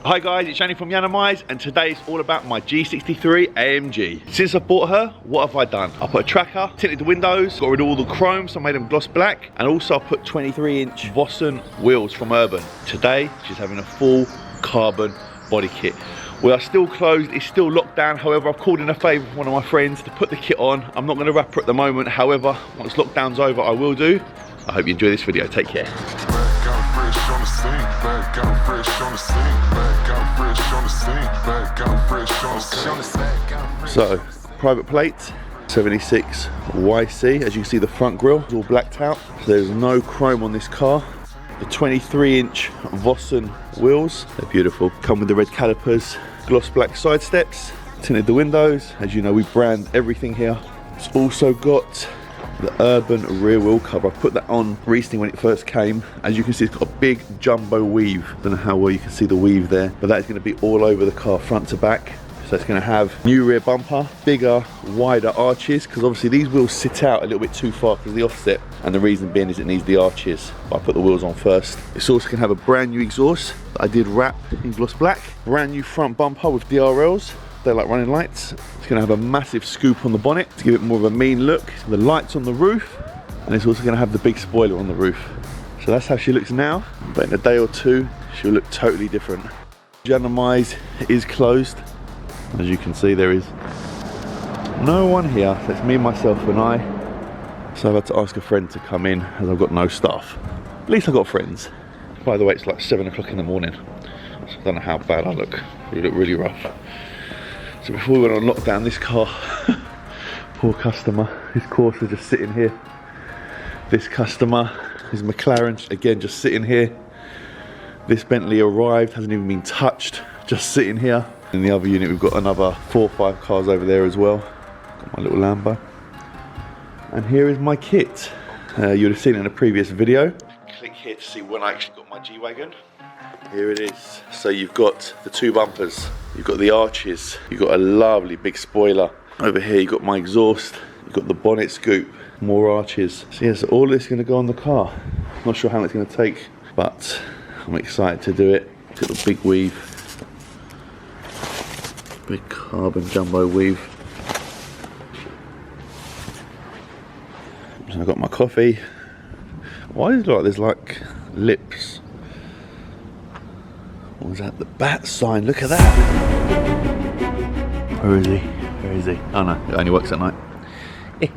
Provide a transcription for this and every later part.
Hi guys, it's Yianni from Yiannimize, and today it's all about my G63 AMG. Since I bought her, what have I done? I put a tracker, tinted the windows, got rid of all the chrome, so I made them gloss black, and also I put 23-inch Vossen wheels from Urban. Today, she's having a full carbon body kit. We are still closed, it's still locked down. However, I've called in a favour for one of my friends to put the kit on. I'm not going to wrap her at the moment. However, once lockdown's over, I will do. I hope you enjoy this video. Take care. So, private plate, 76 YC. As you can see, the front grille is all blacked out. So there's no chrome on this car. The 23-inch Vossen wheels, they're beautiful. Come with the red calipers, gloss black side steps, tinted the windows. As you know, we brand everything here. It's also got the Urban rear wheel cover. I put that on recently when it first came. As you can see, it's got a big jumbo weave. Don't know how well you can see the weave there, but that is going to be all over the car, front to back. So it's going to have new rear bumper, bigger, wider arches, because obviously these wheels sit out a little bit too far because of the offset, and the reason being is it needs the arches. But I put the wheels on first. It's also going to have a brand new exhaust that I did wrap in gloss black. Brand new front bumper with DRLs. They're like running lights. It's going to have a massive scoop on the bonnet to give it more of a mean look. The lights on the roof, and it's also going to have the big spoiler on the roof. So that's how she looks now, but in a day or two she'll look totally different. Yiannimize is closed. As you can see, there is no one here. So it's me, myself and I. So I've had to ask a friend to come in as I've got no staff. At least I've got friends. By the way, it's like 7 o'clock in the morning. So I don't know how bad I look. You look really rough. So before we went on lockdown, this car, poor customer, his Corsa just sitting here. This customer, his McLaren, again just sitting here. This Bentley arrived, hasn't even been touched, just sitting here. In the other unit we've got another 4 or 5 cars over there as well. Got my little Lambo. And here is my kit. You would have seen it in a previous video. Click here to see when I actually got my G-Wagon. Here it is. So you've got the 2 bumpers, you've got the arches, you've got a lovely big spoiler. Over here you've got my exhaust, you've got the bonnet scoop, more arches. So yeah, so all this is going to go on the car. Not sure how long it's going to take, but I'm excited to do it. Got the big weave. Big carbon jumbo weave. So I've got my coffee. Why does it look like there's like lips? What was that? The bat sign, look at that! Where is he? Where is he? Oh no, it only works at night. That's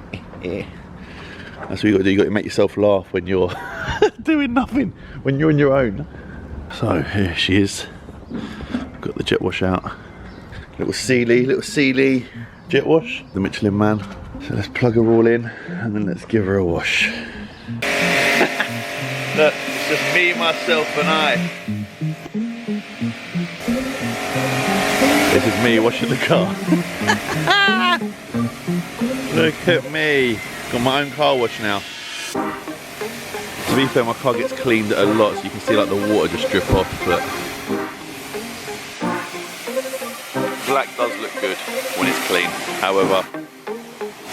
what you got to do, you got to make yourself laugh when you're doing nothing, when you're on your own. So here she is. Got the jet wash out. Little Sealy jet wash, the Michelin Man. So let's plug her all in and then let's give her a wash. Look, it's just me, myself and I. This is me washing the car. Look at me. Got my own car wash now. To be fair, my car gets cleaned a lot, so you can see like the water just drip off, but black does look good when it's clean. However,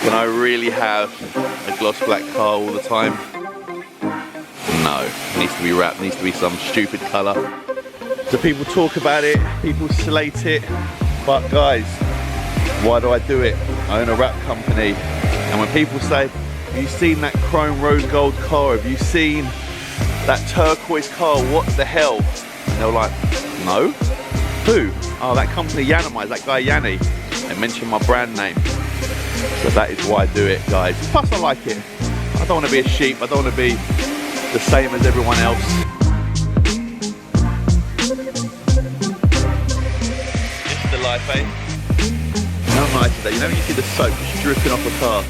can I really have a gloss black car all the time? No, it needs to be wrapped, it needs to be some stupid colour. So people talk about it, people slate it, but guys, why do I do it? I own a wrap company, and when people say, have you seen that chrome rose gold car? Have you seen that turquoise car? What the hell? And they're like, no. Who? Oh, that company Yiannimize, that guy Yianni. They mentioned my brand name. So that is why I do it, guys. Plus I like it. I don't want to be a sheep. I don't want to be the same as everyone else. This is the life, eh? How nice is that? You know when you see the soap just dripping off the car?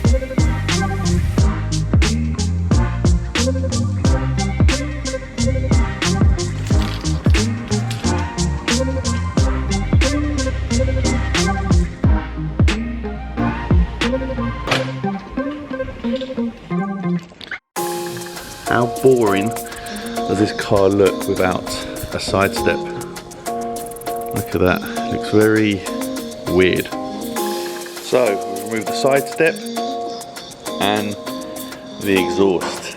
How boring does this car look without a side step? Look at that, it looks very weird. So, we'll remove the side step and the exhaust.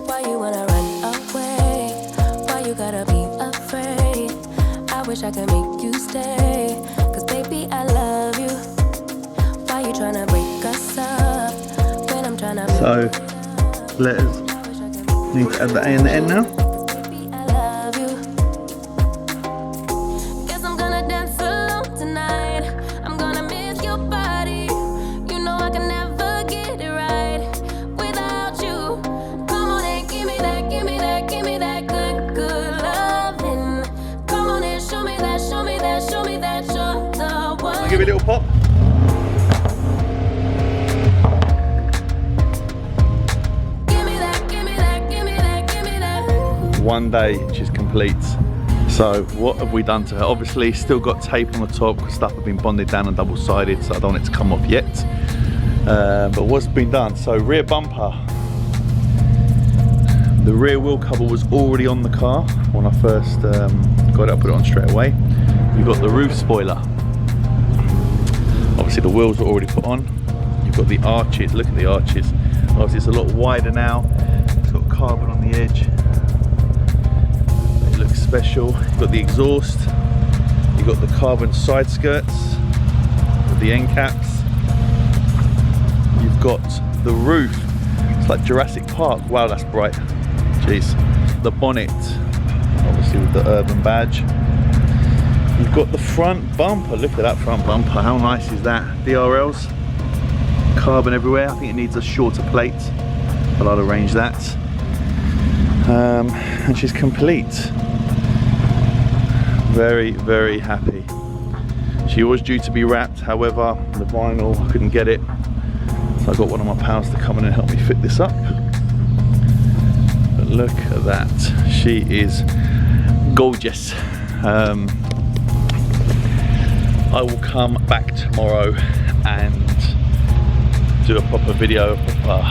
Why you wanna run away? Why you gotta be afraid. I wish I could make you stay, cause baby I love you. Why you tryna break us up when I'm tryna? So letters need to add the A and the N now. Baby I love you. Guess I'm gonna dance alone tonight. I'm gonna miss your body. You know I can never get it right without you. Come on and give me that, give me that, give me that good, good loving. Come on and show me that, show me that, show me that you're the one. I'll give it a little pop. One day she's complete. So what have we done to her? Obviously still got tape on the top because stuff had been bonded down and double-sided, so I don't want it to come off yet. But what's been done? So rear bumper, the rear wheel cover was already on the car when I first got it. I put it on straight away. You've got the roof spoiler. Obviously the wheels were already put on. You've got the arches, look at the arches. Obviously it's a lot wider now. It's got carbon on the edge. Looks special. You've got the exhaust, you've got the carbon side skirts with the end caps, you've got the roof, it's like Jurassic Park. Wow, that's bright. Jeez. The bonnet, obviously with the urban badge. You've got the front bumper, look at that front bumper, how nice is that? DRLs, carbon everywhere. I think it needs a shorter plate, but I'll arrange that. And she's complete. Very, very happy. She was due to be wrapped, however, the vinyl, I couldn't get it. So I got one of my pals to come in and help me fit this up. But look at that. She is gorgeous. I will come back tomorrow and do a proper video, a proper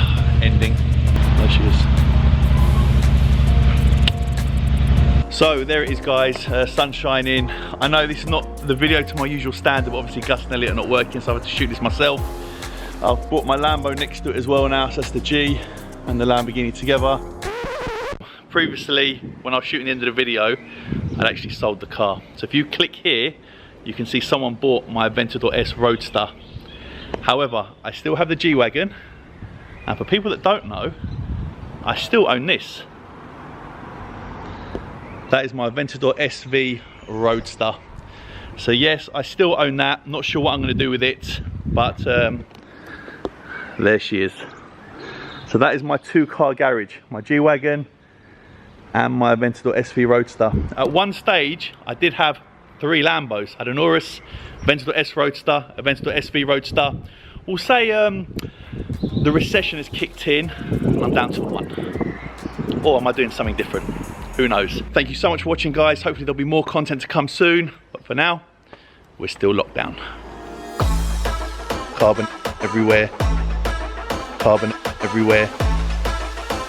ending. There she is. So there it is, guys, sun shining. I know this is not the video to my usual standard, but obviously Gus and Elliot are not working, so I have to shoot this myself. I've brought my Lambo next to it as well now, so that's the G and the Lamborghini together. Previously, when I was shooting the end of the video, I'd actually sold the car. So if you click here, you can see someone bought my Aventador S Roadster. However, I still have the G-Wagon, and for people that don't know, I still own this. That is my Aventador SV Roadster. So yes, I still own that. Not sure what I'm going to do with it, but there she is. So that is my two-car garage, my G-Wagon and my Aventador SV Roadster. At one stage, I did have 3 Lambos. I had an Urus, Aventador S Roadster, Aventador SV Roadster. We'll say the recession has kicked in and I'm down to 1. Or am I doing something different? Who knows? Thank you so much for watching, guys. Hopefully there'll be more content to come soon. But for now, we're still locked down. Carbon everywhere. Carbon everywhere.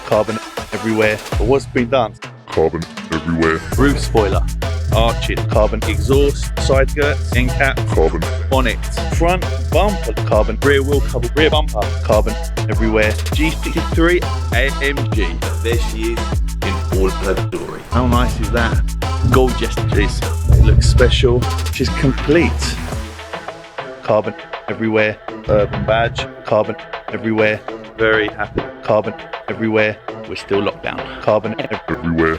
Carbon everywhere. But what's been done? Carbon everywhere. Roof spoiler. Arches. Carbon exhaust. Side skirts. End cap. Carbon. Bonnet. Front bumper. Carbon. Rear wheel cover. Rear bumper. Carbon everywhere. G63 AMG. There she is. In all her glory. How nice is that? Gorgeous. Jeez, it looks special. She's complete. Carbon everywhere. Urban badge. Carbon everywhere. Very happy. Carbon everywhere. We're still locked down. Carbon everywhere.